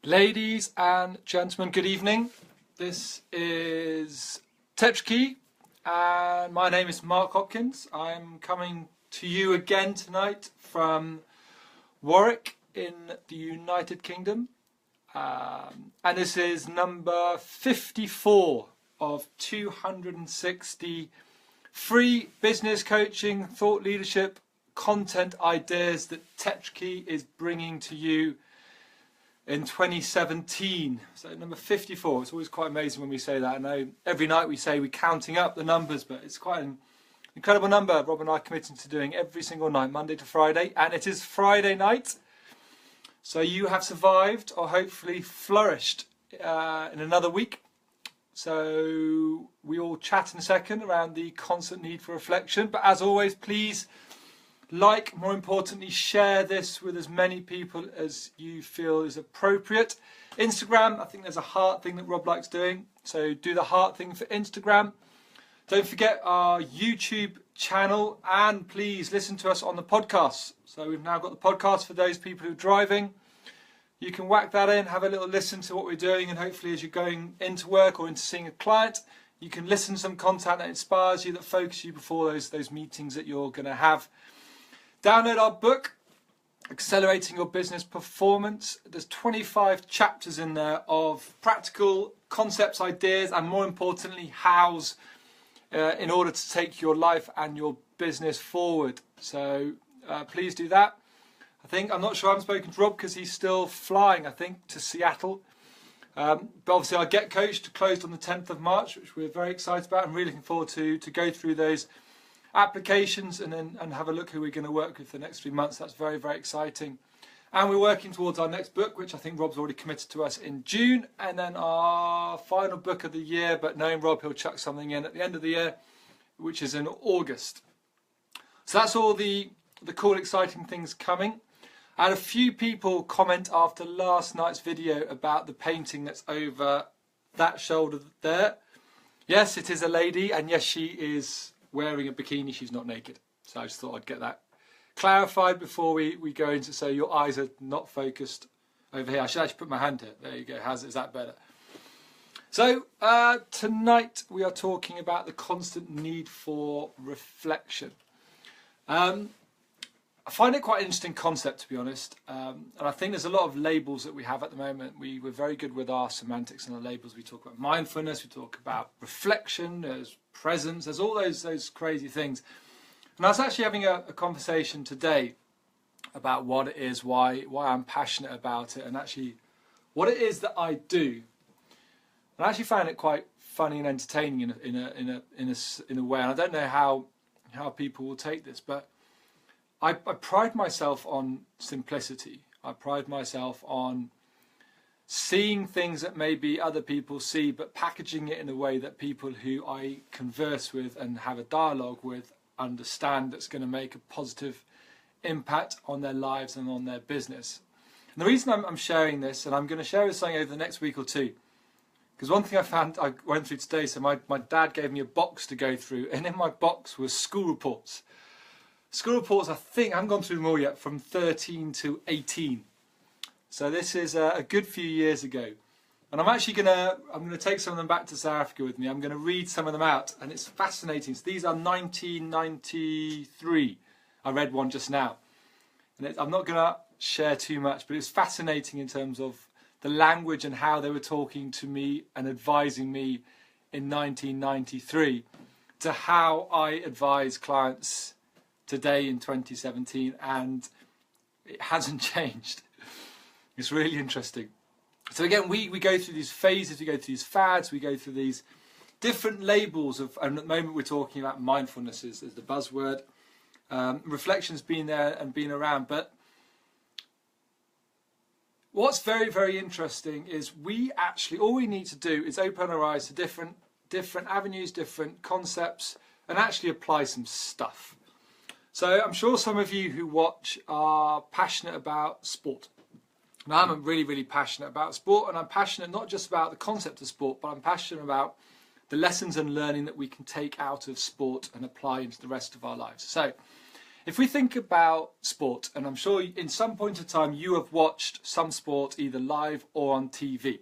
Ladies and gentlemen, good evening. This is Tetrakey and my name is Mark Hopkins. I'm coming to you again tonight from Warwick in the United Kingdom. And this is number 54 of 260 free business coaching, thought leadership, content ideas that Tetrakey is bringing to you in 2017. So number 54. It's always quite amazing when we say that. I know every night we say we're counting up the numbers, but it's quite an incredible number Rob and I are committing to doing every single night, Monday to Friday. And it is Friday night. So you have survived or hopefully flourished in another week. So we all chat in a second around the constant need for reflection. But as always, please more importantly, share this with as many people as you feel is appropriate. Instagram, I think there's a heart thing that Rob likes doing. So do the heart thing for Instagram. Don't forget our YouTube channel, and please listen to us on the podcast. So we've now got the podcast for those people who are driving. You can whack that in, have a little listen to what we're doing, and hopefully as you're going into work or into seeing a client, you can listen to some content that inspires you, that focuses you before those meetings that you're going to have. Download our book, Accelerating Your Business Performance. There's 25 chapters in there of practical concepts, ideas, and more importantly, hows in order to take your life and your business forward. So please do that. I'm not sure I haven't spoken to Rob because he's still flying, to Seattle. But obviously our Get Coached closed on the 10th of March, which we're very excited about. I'm really looking forward to go through those applications and have a look who we're going to work with for the next 3 months. That's very, very exciting. And we're working towards our next book, which I think Rob's already committed to us in June, and then our final book of the year, but knowing Rob, he'll chuck something in at the end of the year, which is in August. So that's all the cool, exciting things coming. I had a few people comment after last night's video about the painting that's over that shoulder there. Yes, it is a lady, and yes, she is wearing a bikini. She's not naked. So I just thought I'd get that clarified before we go into, so your eyes are not focused over here. I should actually put my hand here. There you go. Is that better? So tonight we are talking about the constant need for reflection. I find it quite an interesting concept, to be honest. And I think there's a lot of labels that we have at the moment. We're very good with our semantics and our labels. We talk about mindfulness, we talk about reflection, there's presence, there's all those crazy things. And I was actually having a conversation today about what it is, why I'm passionate about it, and actually what it is that I do. And I actually found it quite funny and entertaining in a way. And I don't know how people will take this, but I pride myself on simplicity. I pride myself on seeing things that maybe other people see, but packaging it in a way that people who I converse with and have a dialogue with understand that's going to make a positive impact on their lives and on their business. And the reason I'm sharing this, and I'm going to share this something over the next week or two, because one thing I went through today, so my dad gave me a box to go through, and in my box was school reports. School reports, I haven't gone through them all yet, from 13 to 18. So this is a good few years ago. And I'm actually going to take some of them back to South Africa with me. I'm going to read some of them out, and it's fascinating. So these are 1993. I read one just now. And I'm not going to share too much, but it's fascinating in terms of the language and how they were talking to me and advising me in 1993 to how I advise clients today in 2017, and it hasn't changed. It's really interesting. So again, we go through these phases, we go through these fads, we go through these different labels of, and at the moment we're talking about mindfulness as the buzzword. Reflection's been there and been around, but what's very, very interesting is all we need to do is open our eyes to different avenues, different concepts, and actually apply some stuff. So I'm sure some of you who watch are passionate about sport. And I'm really, really passionate about sport, and I'm passionate not just about the concept of sport, but I'm passionate about the lessons and learning that we can take out of sport and apply into the rest of our lives. So If we think about sport, and I'm sure in some point of time you have watched some sport either live or on TV.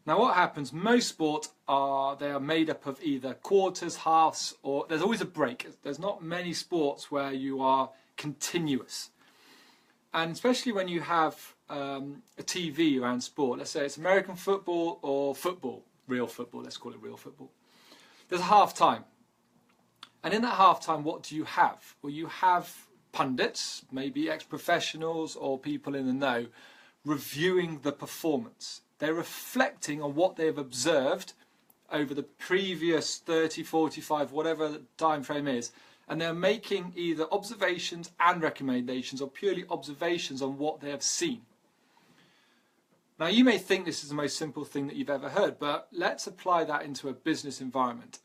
Now what happens, most sport they are made up of either quarters, halves, or there's always a break. There's not many sports where you are continuous. And especially when you have a TV around sport, let's say it's American football or football, real football, let's call it real football. There's a half time. And in that half time, what do you have? Well, you have pundits, maybe ex-professionals or people in the know, reviewing the performance. They're reflecting on what they've observed over the previous 30, 45, whatever the time frame is, and they're making either observations and recommendations or purely observations on what they have seen. Now you may think this is the most simple thing that you've ever heard, but let's apply that into a business environment.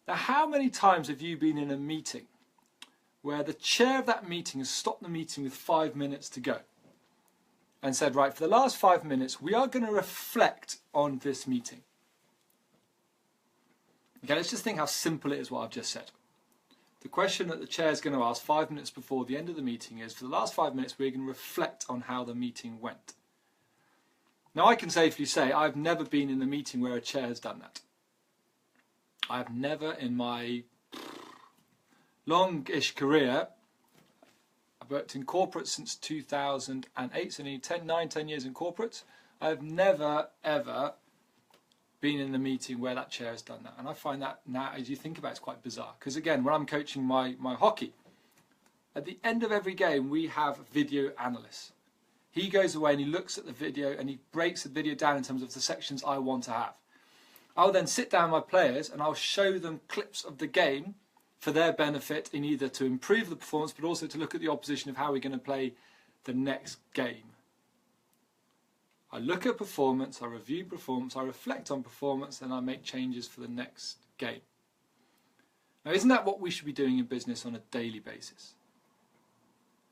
Now how many times have you been in a meeting where the chair of that meeting has stopped the meeting with 5 minutes to go and said, right, for the last 5 minutes we are going to reflect on this meeting. Okay, let's just think how simple it is what I've just said. The question that the chair is going to ask 5 minutes before the end of the meeting is, for the last 5 minutes we're going to reflect on how the meeting went. Now I can safely say I've never been in a meeting where a chair has done that. I've never in my longish career, I've worked in corporate since 2008, so nearly 10 years in corporate. I've never ever been in a meeting where that chair has done that. And I find that now, as you think about it, it's quite bizarre. Because again, when I'm coaching my hockey, at the end of every game we have video analysts. He goes away and he looks at the video and he breaks the video down in terms of the sections I want to have. I'll then sit down with my players and I'll show them clips of the game for their benefit, in either to improve the performance but also to look at the opposition of how we're going to play the next game. I look at performance, I review performance, I reflect on performance, and I make changes for the next game. Now isn't that what we should be doing in business on a daily basis?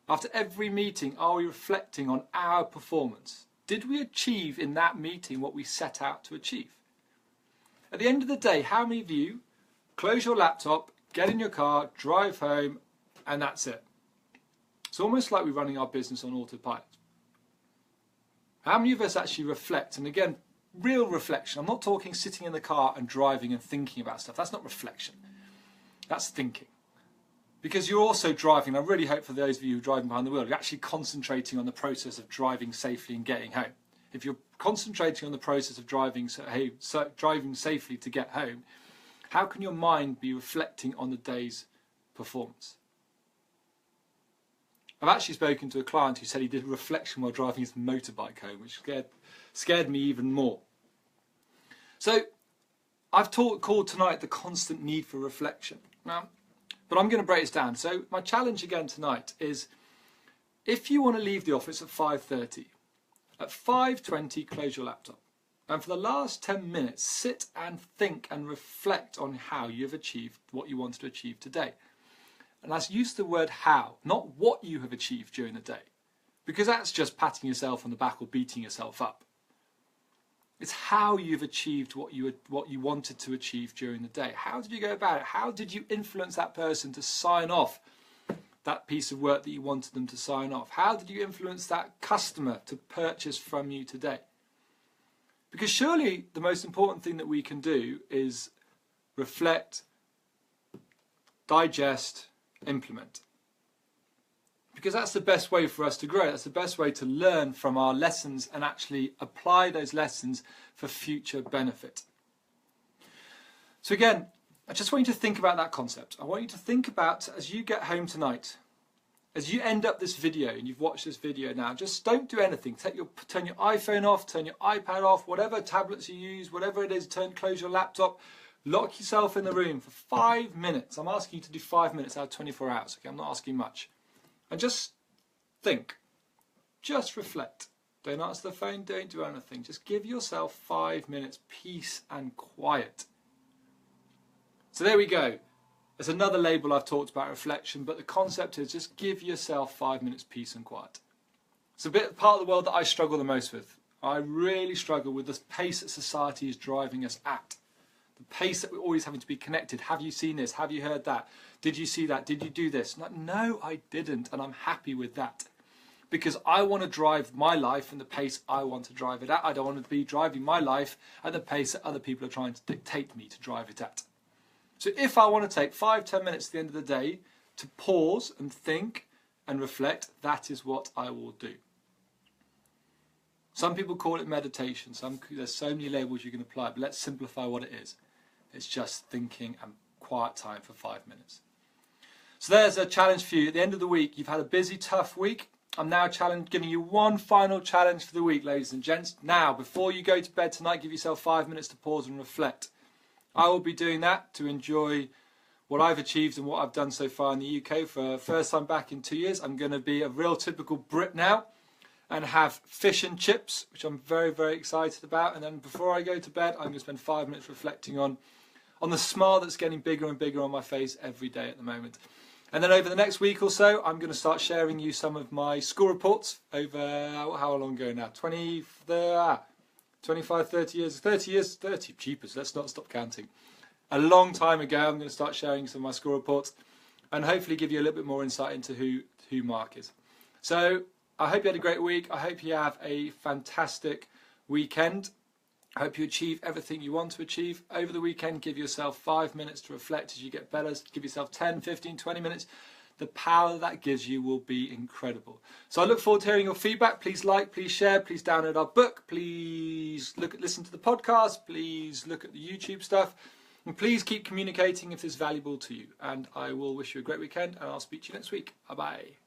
After every meeting, are we reflecting on our performance? Did we achieve in that meeting what we set out to achieve? At the end of the day, how many of you close your laptop, get in your car, drive home, and that's it? It's almost like we're running our business on autopilot. How many of us actually reflect? And again, real reflection. I'm not talking sitting in the car and driving and thinking about stuff. That's not reflection. That's thinking. Because you're also driving, and I really hope for those of you who are driving behind the wheel, you're actually concentrating on the process of driving safely and getting home. If you're concentrating on the process of driving safely to get home, how can your mind be reflecting on the day's performance? I've actually spoken to a client who said he did reflection while driving his motorbike home, which scared me even more. So I've called tonight the constant need for reflection. Now, but I'm going to break this down. So my challenge again tonight is, if you want to leave the office at 5:30, at 5:20 close your laptop. And for the last 10 minutes, sit and think and reflect on how you've achieved what you wanted to achieve today. And let's use the word how, not what you have achieved during the day. Because that's just patting yourself on the back or beating yourself up. It's how you've achieved what you wanted to achieve during the day. How did you go about it? How did you influence that person to sign off that piece of work that you wanted them to sign off? How did you influence that customer to purchase from you today? Because surely the most important thing that we can do is reflect, digest, implement. Because that's the best way for us to grow. That's the best way to learn from our lessons and actually apply those lessons for future benefit. So again, I just want you to think about that concept. I want you to think about, as you get home tonight, as you end up this video and you've watched this video now, just don't do anything. Turn your iPhone off, turn your iPad off, whatever tablets you use, whatever it is, close your laptop, lock yourself in the room for 5 minutes. I'm asking you to do 5 minutes out of 24 hours. Okay, I'm not asking much. And just think, just reflect. Don't answer the phone, don't do anything. Just give yourself 5 minutes peace and quiet. So there we go. There's another label I've talked about, reflection, but the concept is just give yourself 5 minutes peace and quiet. It's a part of the world that I struggle the most with. I really struggle with the pace that society is driving us at. The pace that we're always having to be connected. Have you seen this? Have you heard that? Did you see that? Did you do this? No, I didn't, and I'm happy with that. Because I want to drive my life in the pace I want to drive it at. I don't want to be driving my life at the pace that other people are trying to dictate me to drive it at. So if I want to take 5-10 minutes at the end of the day to pause and think and reflect, that is what I will do. Some people call it meditation. There's so many labels you can apply, but let's simplify what it is. It's just thinking and quiet time for 5 minutes. So there's a challenge for you. At the end of the week, you've had a busy, tough week. I'm now giving you one final challenge for the week, ladies and gents. Now, before you go to bed tonight, give yourself 5 minutes to pause and reflect. I will be doing that to enjoy what I've achieved and what I've done so far in the UK for the first time back in 2 years. I'm going to be a real typical Brit now and have fish and chips, which I'm very, very excited about. And then before I go to bed, I'm going to spend 5 minutes reflecting on the smile that's getting bigger and bigger on my face every day at the moment. And then over the next week or so, I'm going to start sharing you some of my school reports over, how long ago now? 25, 30 years, 30 cheapers, let's not stop counting. A long time ago, I'm going to start sharing some of my school reports and hopefully give you a little bit more insight into who Mark is. So I hope you had a great week. I hope you have a fantastic weekend. I hope you achieve everything you want to achieve. Over the weekend, give yourself 5 minutes to reflect as you get better. Give yourself 10, 15, 20 minutes. The power that gives you will be incredible. So I look forward to hearing your feedback. Please like, please share, please download our book. Please listen to the podcast. Please look at the YouTube stuff. And please keep communicating if it's valuable to you. And I will wish you a great weekend and I'll speak to you next week. Bye-bye.